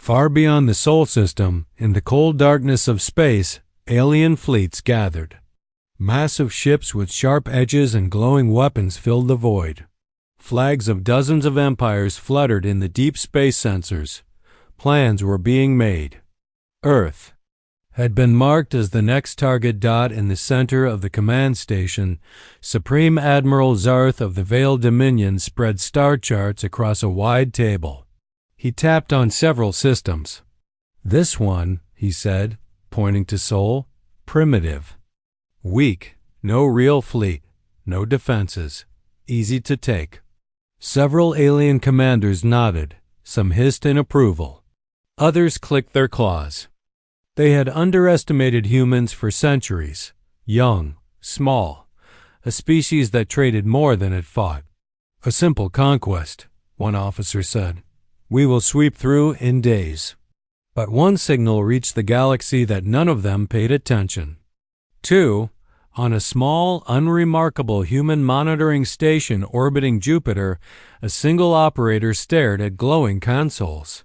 Far beyond the Sol system, in the cold darkness of space, alien fleets gathered. Massive ships with sharp edges and glowing weapons filled the void. Flags of dozens of empires fluttered in the deep space sensors. Plans were being made. Earth had been marked as the next target. In the center of the command station, Supreme Admiral Zarth of the Veiled Dominion spread star charts across a wide table. He tapped on several systems. "This one," he said, pointing to Sol, "primitive. Weak, no real fleet, no defenses, easy to take." Several alien commanders nodded, some hissed in approval. Others clicked their claws. They had underestimated humans for centuries. Young, small, a species that traded more than it fought. "A simple conquest," one officer said. "We will sweep through in days." But one signal reached the galaxy that none of them paid attention to. On a small, unremarkable human monitoring station orbiting Jupiter, a single operator stared at glowing consoles.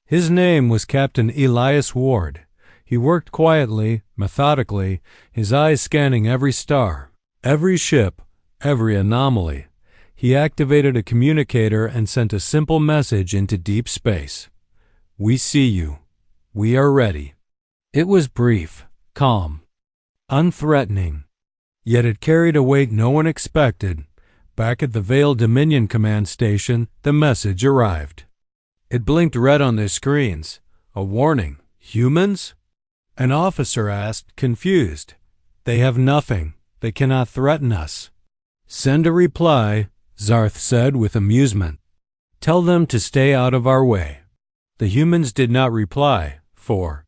His name was Captain Elias Ward. He worked quietly, methodically, his eyes scanning every star, every ship, every anomaly. He activated a communicator and sent a simple message into deep space. "We see you. We are ready." It was brief, calm, unthreatening. Yet it carried a weight no one expected. Back at the Veiled Dominion command station, the message arrived. It blinked red on their screens. A warning. "Humans?" An officer asked, confused. "They have nothing. They cannot threaten us." "Send a reply," Zarth said with amusement. "Tell them to stay out of our way." The humans did not reply. For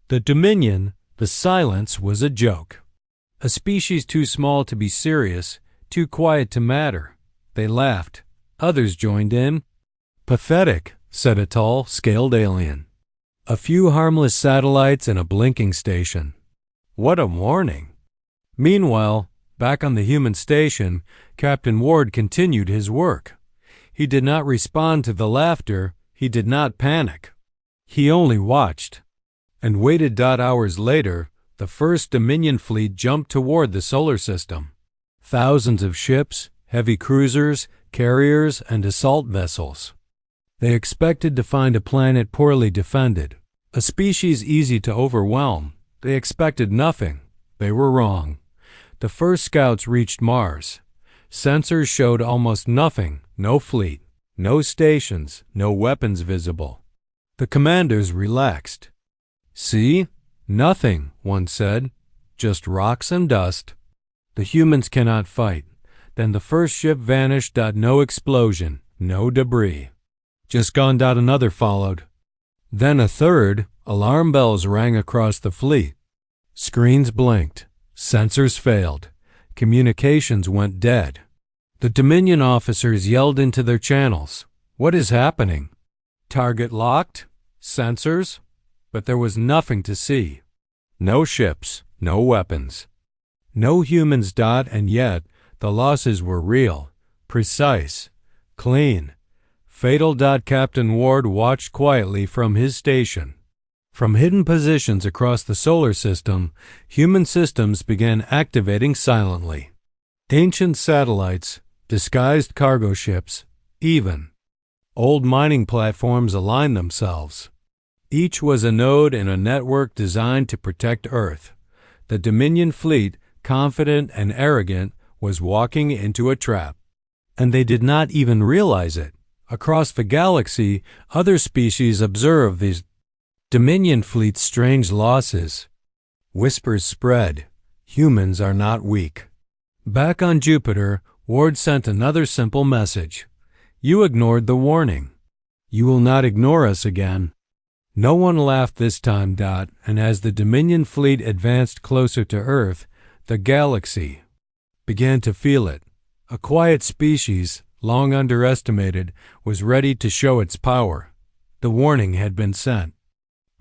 the Dominion, the silence was a joke. A species too small to be serious, too quiet to matter. They laughed. Others joined in. "Pathetic," said a tall, scaled alien. "A few harmless satellites and a blinking station. What a warning." Meanwhile, back on the human station, Captain Ward continued his work. He did not respond to the laughter. He did not panic. He only watched. And waited. Hours later, the first Dominion fleet jumped toward the solar system. Thousands of ships, heavy cruisers, carriers, and assault vessels. They expected to find a planet poorly defended, a species easy to overwhelm. They expected nothing. They were wrong. The first scouts reached Mars. Sensors showed almost nothing, no fleet, no stations, no weapons visible. The commanders relaxed. "See? Nothing," one said. "Just rocks and dust. The humans cannot fight." Then the first ship vanished. No explosion, no debris. "Just gone." Another followed. Then a third. Alarm bells rang across the fleet. Screens blinked. Sensors failed. Communications went dead. The Dominion officers yelled into their channels. "What is happening?" "Target locked? Sensors?" But there was nothing to see. No ships, no weapons, no humans. And yet the losses were real, precise, clean, fatal. Captain Ward watched quietly from his station. From hidden positions across the solar system, human systems began activating silently. Ancient satellites, disguised cargo ships, even old mining platforms aligned themselves. Each was a node in a network designed to protect Earth. The Dominion fleet, confident and arrogant, was walking into a trap. And they did not even realize it. Across the galaxy, other species observed these Dominion fleet's strange losses. Whispers spread. Humans are not weak. Back on Jupiter, Ward sent another simple message. "You ignored the warning. You will not ignore us again." No one laughed this time. And as the Dominion fleet advanced closer to Earth, the galaxy began to feel it. A quiet species, long underestimated, was ready to show its power. The warning had been sent.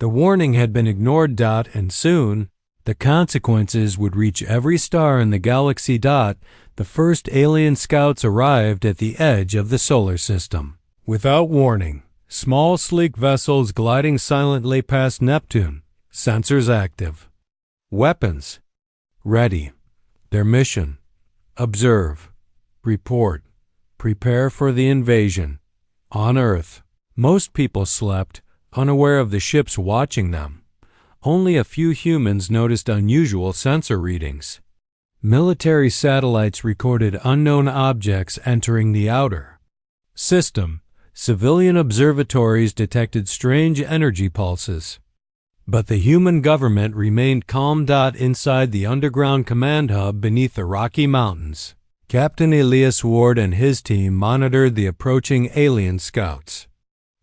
The warning had been ignored. And soon, the consequences would reach every star in the galaxy. The first alien scouts arrived at the edge of the solar system. Without warning, Small, sleek vessels gliding silently past Neptune, sensors active. Weapons ready. Their mission: observe, report, prepare for the invasion. On Earth, most people slept, unaware of the ships watching them. Only a few humans noticed unusual sensor readings. Military satellites recorded unknown objects entering the outer system. Civilian observatories detected strange energy pulses. But the human government remained calm. Inside the underground command hub beneath the Rocky Mountains, Captain Elias Ward and his team monitored the approaching alien scouts.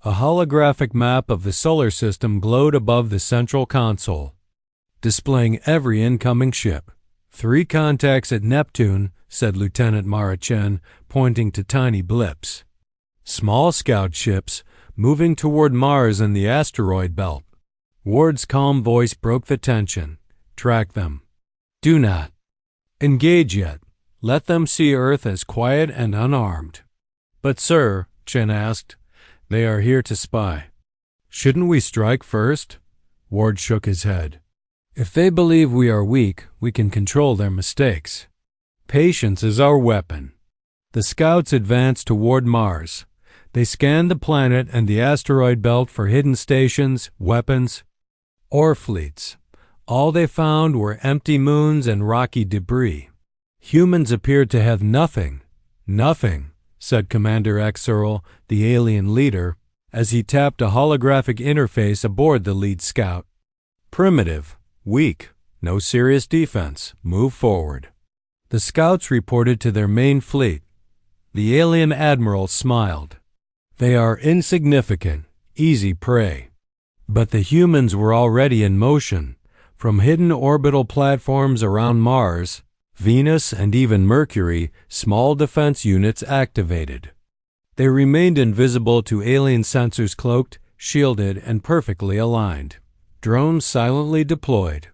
A holographic map of the solar system glowed above the central console, displaying every incoming ship. 3 contacts at Neptune, said Lieutenant Marachen, pointing to tiny blips. Small scout ships moving toward Mars and the asteroid belt. Ward's calm voice broke the tension. Track them. Do not engage yet. Let them see Earth as quiet and unarmed. But sir, Chen asked, they are here to spy. Shouldn't we strike first? Ward shook his head. If they believe we are weak, we can control their mistakes. Patience is our weapon. The scouts advanced toward Mars. They scanned the planet and the asteroid belt for hidden stations, weapons, or fleets. All they found were empty moons and rocky debris. Humans appeared to have nothing. Nothing, said Commander Exearl, the alien leader, as he tapped a holographic interface aboard the lead scout. Primitive, weak, no serious defense. Move forward. The scouts reported to their main fleet. The alien admiral smiled. They are insignificant, easy prey. But the humans were already in motion. From hidden orbital platforms around Mars, Venus, and even Mercury, small defense units activated. They remained invisible to alien sensors, cloaked, shielded, and perfectly aligned. Drones silently deployed.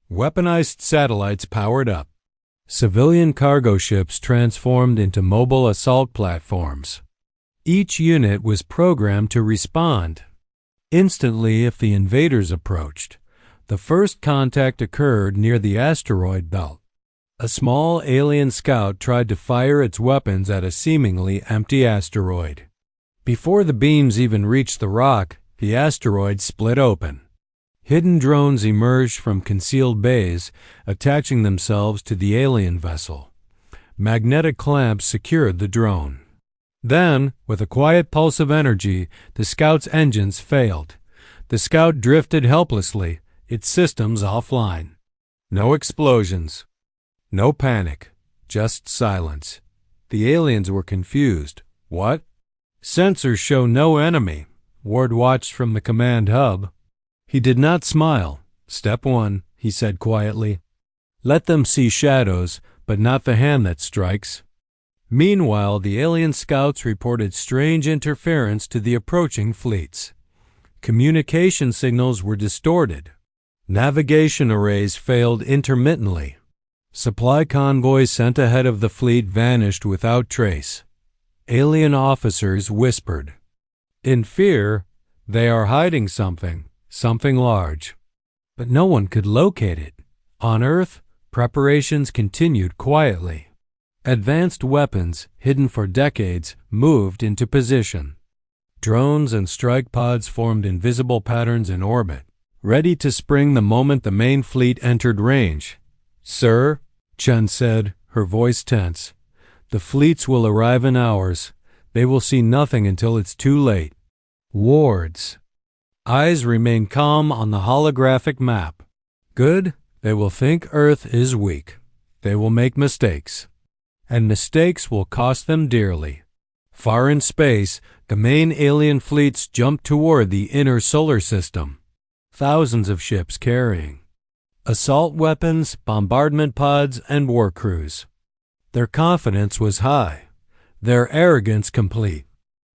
Weaponized satellites powered up. Civilian cargo ships transformed into mobile assault platforms. Each unit was programmed to respond instantly if the invaders approached. The first contact occurred near the asteroid belt. A small alien scout tried to fire its weapons at a seemingly empty asteroid. Before the beams even reached the rock, the asteroid split open. Hidden drones emerged from concealed bays, attaching themselves to the alien vessel. Magnetic clamps secured the drone. Then, with a quiet pulse of energy, the scout's engines failed. The scout drifted helplessly, its systems offline. No explosions. No panic, just silence. The aliens were confused. What? Sensors show no enemy. Ward watched from the command hub. He did not smile. Step 1, he said quietly. Let them see shadows, but not the hand that strikes. Meanwhile, the alien scouts reported strange interference to the approaching fleets. Communication signals were distorted. Navigation arrays failed intermittently. Supply convoys sent ahead of the fleet vanished without trace. Alien officers whispered. In fear, they are hiding something large. But no one could locate it. On Earth, preparations continued quietly. Advanced weapons, hidden for decades, moved into position. Drones and strike pods formed invisible patterns in orbit, ready to spring the moment the main fleet entered range. Sir, Chen said, her voice tense, the fleets will arrive in hours. They will see nothing until it's too late. Ward's eyes remain calm on the holographic map. Good, they will think Earth is weak. They will make mistakes. And mistakes will cost them dearly. Far in space, the main alien fleets jumped toward the inner solar system. Thousands of ships carrying assault weapons, bombardment pods, and war crews. Their confidence was high, their arrogance complete.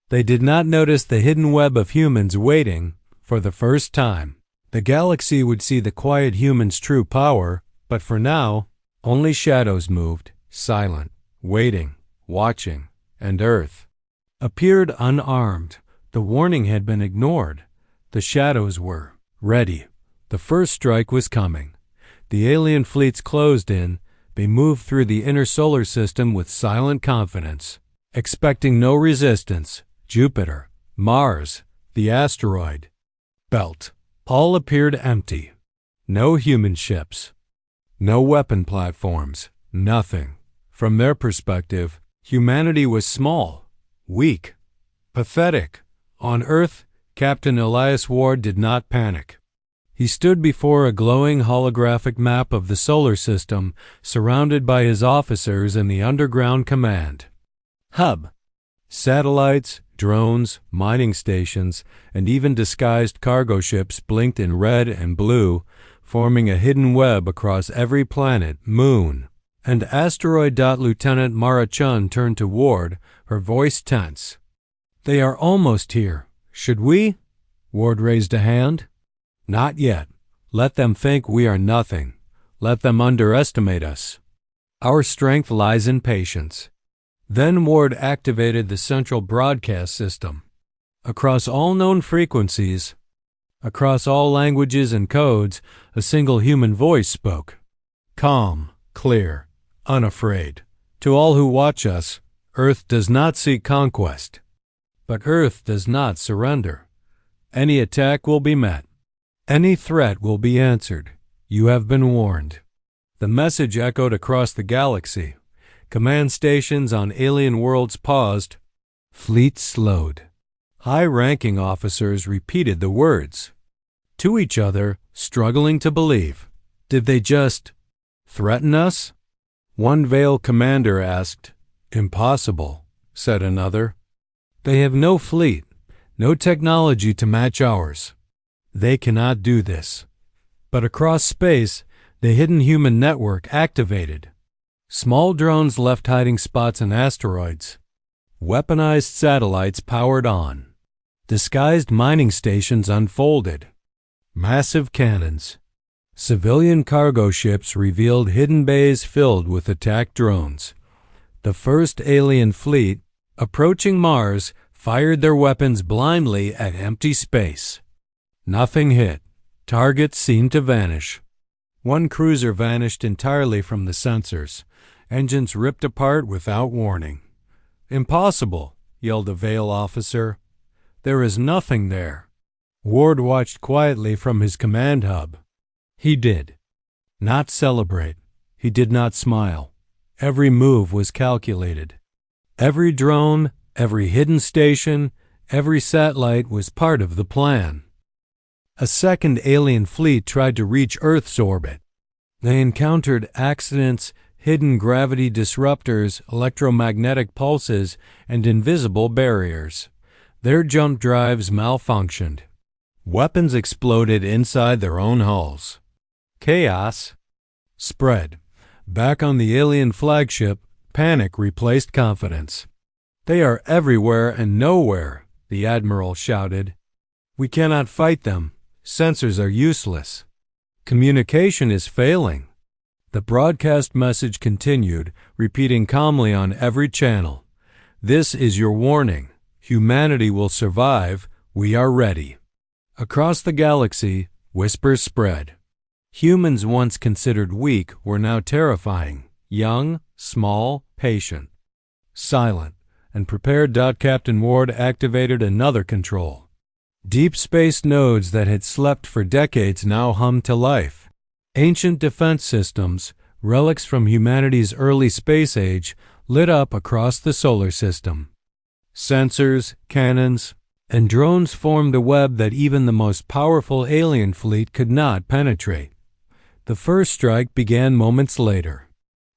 They did not notice the hidden web of humans waiting for the first time. The galaxy would see the quiet human's true power, but for now, only shadows moved, silent, waiting, watching, and Earth appeared unarmed. The warning had been ignored. The shadows were ready. The first strike was coming. The alien fleets closed in. They moved through the inner solar system with silent confidence, expecting no resistance. Jupiter, Mars, the asteroid belt, all appeared empty. No human ships, no weapon platforms, nothing. From their perspective, humanity was small, weak, pathetic. On Earth, Captain Elias Ward did not panic. He stood before a glowing holographic map of the solar system, surrounded by his officers in the underground command hub. Satellites, drones, mining stations, and even disguised cargo ships blinked in red and blue, forming a hidden web across every planet, moon, and asteroid. Lieutenant Mara Chun turned to Ward, her voice tense. "They are almost here. Should we?" Ward raised a hand. "Not yet. Let them think we are nothing. Let them underestimate us. Our strength lies in patience." Then Ward activated the central broadcast system. Across all known frequencies, across all languages and codes, a single human voice spoke. Calm, clear, unafraid. "To all who watch us, Earth does not seek conquest. But Earth does not surrender. Any attack will be met. Any threat will be answered. You have been warned." The message echoed across the galaxy. Command stations on alien worlds paused. Fleets slowed. High-ranking officers repeated the words to each other, struggling to believe. Did they just threaten us? One Veil commander asked. "Impossible," said another. "They have no fleet, no technology to match ours. They cannot do this." But across space, the hidden human network activated. Small drones left hiding spots in asteroids. Weaponized satellites powered on. Disguised mining stations unfolded. Massive cannons. Civilian cargo ships revealed hidden bays filled with attack drones. The first alien fleet, approaching Mars, fired their weapons blindly at empty space. Nothing hit. Targets seemed to vanish. One cruiser vanished entirely from the sensors. Engines ripped apart without warning. "Impossible," yelled a Veil officer. "There is nothing there." Ward watched quietly from his command hub. He did not celebrate. He did not smile. Every move was calculated. Every drone, every hidden station, every satellite was part of the plan. A second alien fleet tried to reach Earth's orbit. They encountered accidents, hidden gravity disruptors, electromagnetic pulses, and invisible barriers. Their jump drives malfunctioned. Weapons exploded inside their own hulls. Chaos spread. Back on the alien flagship, panic replaced confidence. "They are everywhere and nowhere," the admiral shouted. "We cannot fight them. Sensors are useless. Communication is failing." The broadcast message continued, repeating calmly on every channel. "This is your warning. Humanity will survive. We are ready." Across the galaxy, whispers spread. Humans once considered weak were now terrifying. Young, small, patient, silent, and prepared. Captain Ward activated another control. Deep space nodes that had slept for decades now hummed to life. Ancient defense systems, relics from humanity's early space age, lit up across the solar system. Sensors, cannons, and drones formed a web that even the most powerful alien fleet could not penetrate. The first strike began moments later.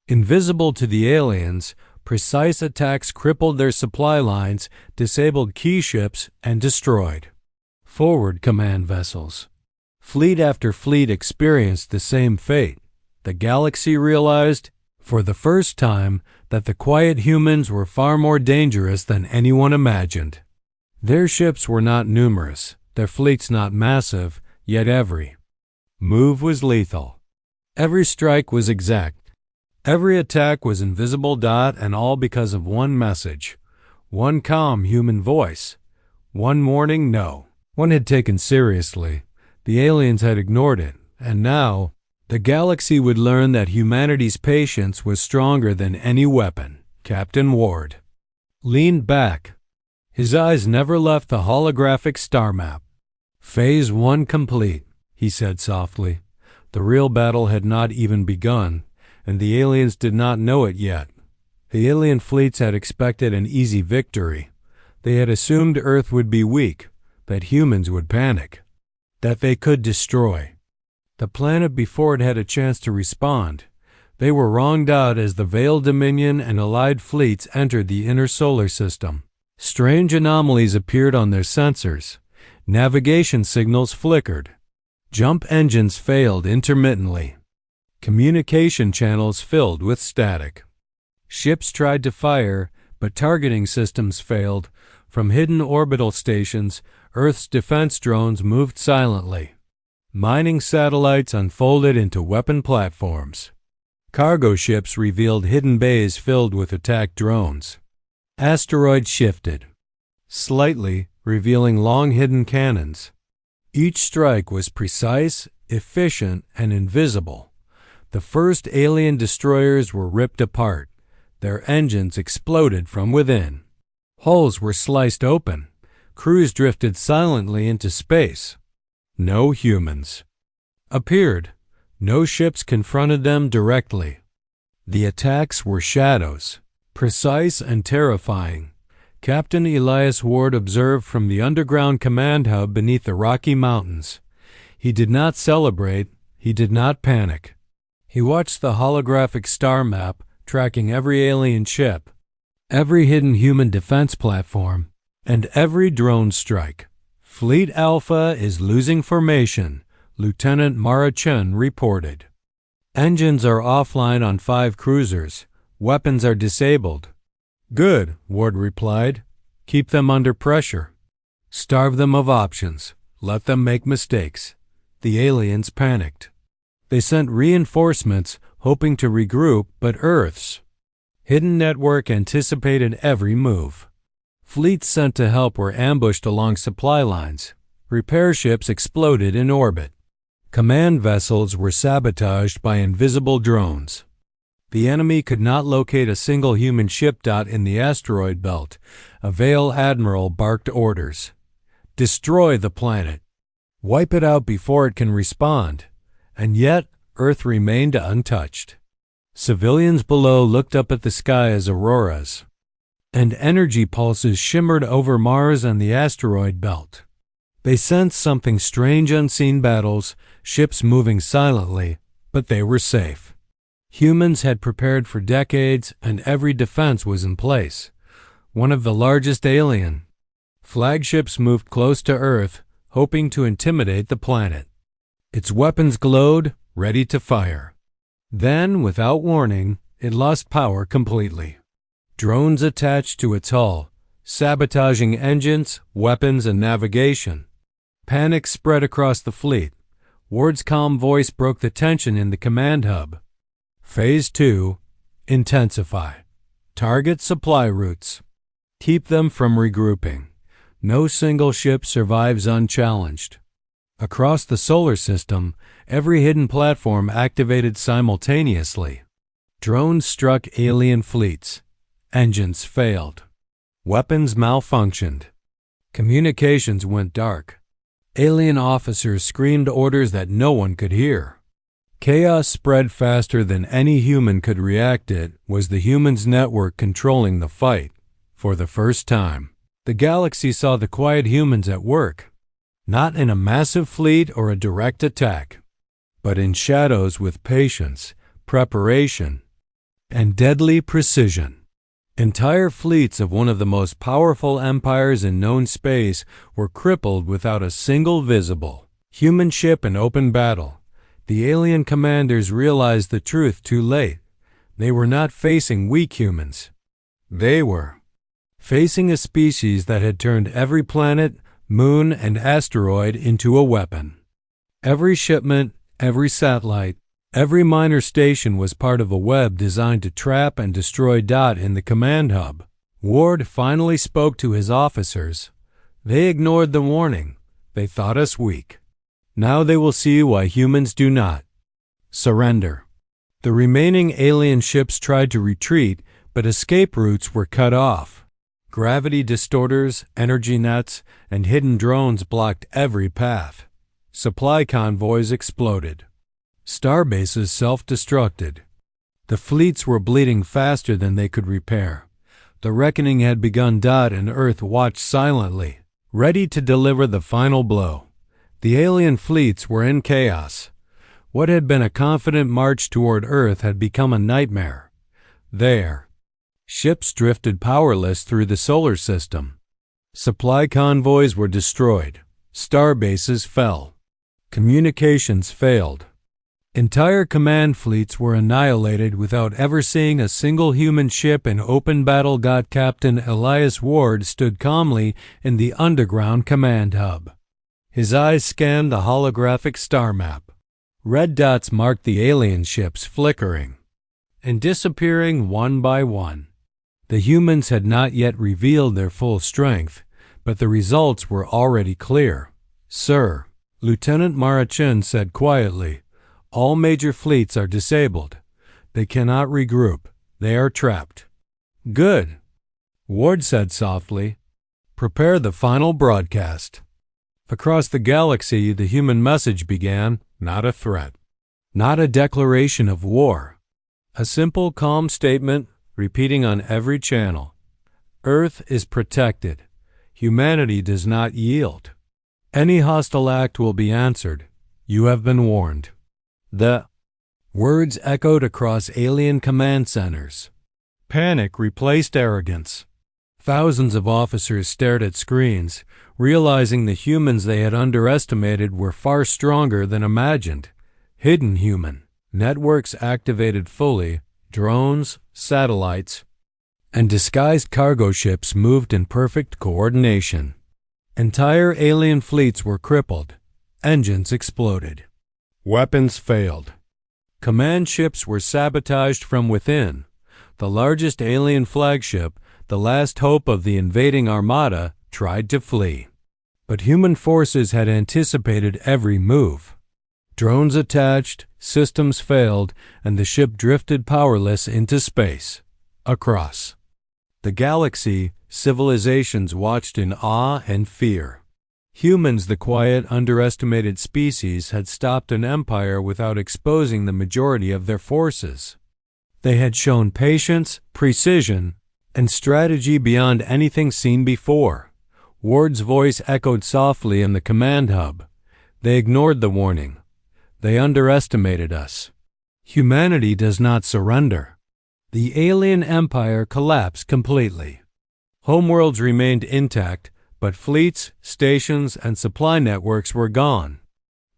Invisible to the aliens, precise attacks crippled their supply lines, disabled key ships, and destroyed forward command vessels. Fleet after fleet experienced the same fate. The galaxy realized, for the first time, that the quiet humans were far more dangerous than anyone imagined. Their ships were not numerous, their fleets not massive, yet every move was lethal. Every strike was exact. Every attack was invisible. And all because of one message, one calm human voice, One morning, no one had taken seriously. The aliens had ignored it, and now the galaxy would learn that humanity's patience was stronger than any weapon. Captain Ward leaned back. His eyes never left the holographic star map. Phase 1 complete, he said softly. The real battle had not even begun, and the aliens did not know it yet. The alien fleets had expected an easy victory. They had assumed Earth would be weak, that humans would panic, that they could destroy the planet before it had a chance to respond. They were wronged out as the Veiled Dominion and allied fleets entered the inner solar system. Strange anomalies appeared on their sensors. Navigation signals flickered. Jump engines failed intermittently. Communication channels filled with static. Ships tried to fire, but targeting systems failed. From hidden orbital stations, Earth's defense drones moved silently. Mining satellites unfolded into weapon platforms. Cargo ships revealed hidden bays filled with attack drones. Asteroids shifted slightly, revealing long-hidden cannons. Each strike was precise, efficient, and invisible. The first alien destroyers were ripped apart. Their engines exploded from within. Hulls were sliced open. Crews drifted silently into space. No humans appeared. No ships confronted them directly. The attacks were shadows, precise and terrifying. Captain Elias Ward observed from the underground command hub beneath the Rocky Mountains. He did not celebrate. He did not panic. He watched the holographic star map, tracking every alien ship, every hidden human defense platform, and every drone strike. Fleet Alpha is losing formation, Lieutenant Mara Chen reported. Engines are offline on 5 cruisers. Weapons are disabled. Good, Ward replied. Keep them under pressure. Starve them of options. Let them make mistakes. The aliens panicked. They sent reinforcements, hoping to regroup, but Earth's hidden network anticipated every move. Fleets sent to help were ambushed along supply lines. Repair ships exploded in orbit. Command vessels were sabotaged by invisible drones. The enemy could not locate a single human ship. In the asteroid belt, a Veil admiral barked orders. Destroy the planet. Wipe it out before it can respond. And yet, Earth remained untouched. Civilians below looked up at the sky as auroras, and energy pulses shimmered over Mars and the asteroid belt. They sensed something strange. Unseen battles, ships moving silently, but they were safe. Humans had prepared for decades, and every defense was in place. One of the largest alien flagships moved close to Earth, hoping to intimidate the planet. Its weapons glowed, ready to fire. Then, without warning, it lost power completely. Drones attached to its hull, sabotaging engines, weapons, and navigation. Panic spread across the fleet. Ward's calm voice broke the tension in the command hub. Phase 2. Intensify. Target supply routes. Keep them from regrouping. No single ship survives unchallenged. Across the solar system, every hidden platform activated simultaneously. Drones struck alien fleets. Engines failed. Weapons malfunctioned. Communications went dark. Alien officers screamed orders that no one could hear. Chaos spread faster than any human could react. It was the humans' network controlling the fight. For the first time, the galaxy saw the quiet humans at work. Not in a massive fleet or a direct attack, but in shadows with patience, preparation, and deadly precision. Entire fleets of one of the most powerful empires in known space were crippled without a single visible human ship in open battle. The alien commanders realized the truth too late. They were not facing weak humans. They were facing a species that had turned every planet, moon, and asteroid into a weapon. Every shipment, every satellite, every minor station was part of a web designed to trap and destroy. In the command hub, Ward finally spoke to his officers. They ignored the warning. They thought us weak. Now they will see why humans do not surrender. The remaining alien ships tried to retreat, but escape routes were cut off. Gravity distorters, energy nets, and hidden drones blocked every path. Supply convoys exploded. Starbases self-destructed. The fleets were bleeding faster than they could repair. The reckoning had begun. And Earth watched silently, ready to deliver the final blow. The alien fleets were in chaos. What had been a confident march toward Earth had become a nightmare. There, ships drifted powerless through the solar system. Supply convoys were destroyed. Starbases fell. Communications failed. Entire command fleets were annihilated without ever seeing a single human ship in open battle. Captain Elias Ward stood calmly in the underground command hub. His eyes scanned the holographic star map. Red dots marked the alien ships, flickering and disappearing one by one. The humans had not yet revealed their full strength, but the results were already clear. "Sir," Lieutenant Marachin said quietly, "all major fleets are disabled. They cannot regroup. They are trapped." "Good," Ward said softly. "Prepare the final broadcast." Across the galaxy, the human message began, not a threat, not a declaration of war. A simple, calm statement, repeating on every channel. Earth is protected. Humanity does not yield. Any hostile act will be answered. You have been warned. The words echoed across alien command centers. Panic replaced arrogance. Thousands of officers stared at screens, realizing the humans they had underestimated were far stronger than imagined. Hidden human. Networks activated fully. Drones, satellites, and disguised cargo ships moved in perfect coordination. Entire alien fleets were crippled. Engines exploded. Weapons failed. Command ships were sabotaged from within. The largest alien flagship, the last hope of the invading armada, tried to flee. But human forces had anticipated every move. Drones attached, systems failed, and the ship drifted powerless into space. Across the galaxy, civilizations watched in awe and fear. Humans, the quiet, underestimated species, had stopped an empire without exposing the majority of their forces. They had shown patience, precision, and strategy beyond anything seen before. Ward's voice echoed softly in the command hub. They ignored the warning. They underestimated us. Humanity does not surrender. The alien empire collapsed completely. Homeworlds remained intact, but fleets, stations, and supply networks were gone.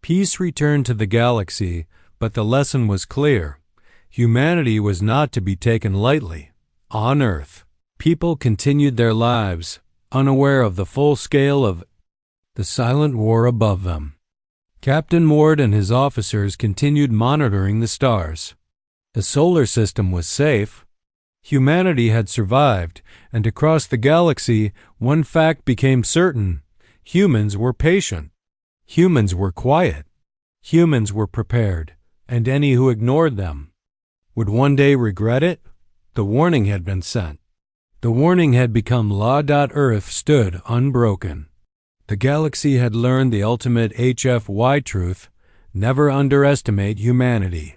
Peace returned to the galaxy, but the lesson was clear. Humanity was not to be taken lightly. On Earth, people continued their lives, unaware of the full scale of the silent war above them. Captain Ward and his officers continued monitoring the stars. The solar system was safe. Humanity had survived, and across the galaxy, one fact became certain. Humans were patient. Humans were quiet. Humans were prepared, and any who ignored them would one day regret it. The warning had been sent. The warning had become law. Earth stood unbroken. The galaxy had learned the ultimate HFY truth: never underestimate humanity.